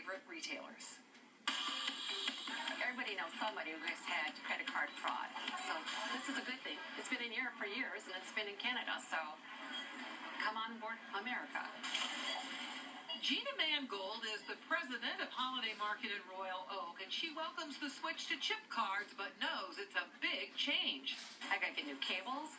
favorite retailers. Everybody knows somebody who has had credit card fraud. So this is a good thing. It's been in Europe for years, and it's been in Canada. So come on board, America. Gina Mangold is the president of Holiday Market in Royal Oak, and she welcomes the switch to chip cards, but knows it's a big change. I got to get new cables.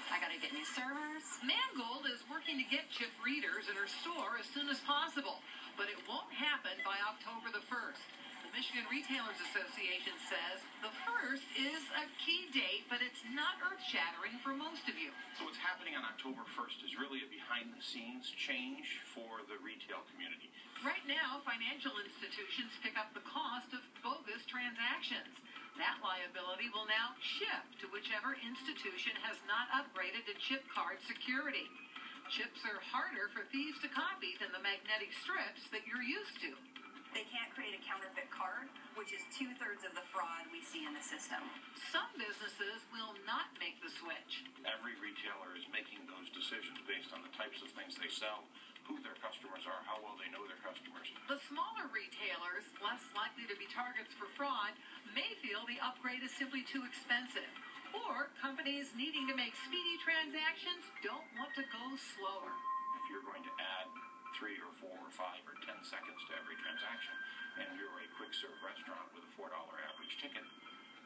I got to get new servers. Mangold is working to get chip readers in her store as soon as possible, but it won't happen by October the 1st. The Michigan Retailers Association says the 1st is a key date, but it's not earth-shattering for most of you. So what's happening on October 1st is really a behind-the-scenes change for the retail community. Right now, financial institutions pick up the cost of bogus transactions. That liability will now shift to whichever institution has not upgraded to chip card security. Chips are harder for thieves to copy than the magnetic strips that you're used to. They can't create a counterfeit card, which is 2/3 of the fraud we see in the system. Some businesses will not make the switch. Every retailer is making those decisions based on the types of things they sell, who their customers are, how well they know their customers. The smaller retailers, less likely to be targets for fraud, may feel the upgrade is simply too expensive. Or companies needing to make speedy transactions don't want to go slower. If you're going to add 3 or 4 or 5 or 10 seconds to every transaction, and you're a quick-serve restaurant with a $4 average ticket,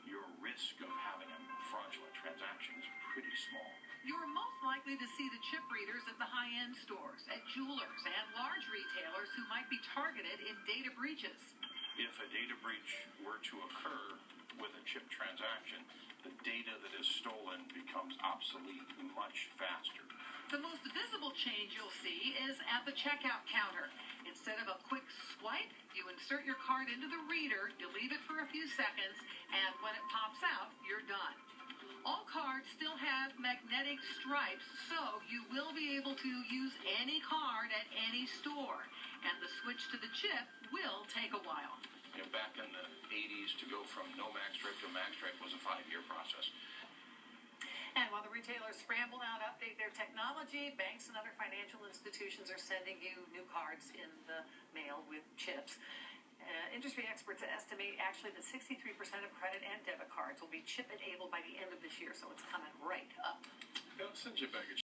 your risk of having a fraudulent transaction is pretty small. You're most likely to see the chip readers at the high-end stores, at jewelers, and large retailers who might be targeted in data breaches. If a data breach were to occur with a chip transaction, the data that is stolen becomes obsolete much faster. The most visible change you'll see is at the checkout counter. Instead of a quick swipe, you insert your card into the reader, you leave it for a few seconds, and when it pops out, you're done. All cards still have magnetic stripes, so you will be able to use any card at any store, and the switch to the chip will take a while. You know, back in the 80s, to go from no magstripe to magstripe was a 5-year process. And while the retailers scramble now to update their technology, banks and other financial institutions are sending you new cards in the mail with chips. Industry experts estimate actually that 63% of credit and debit cards will be chip-enabled by the end of this year, so it's coming right up. They'll send you back a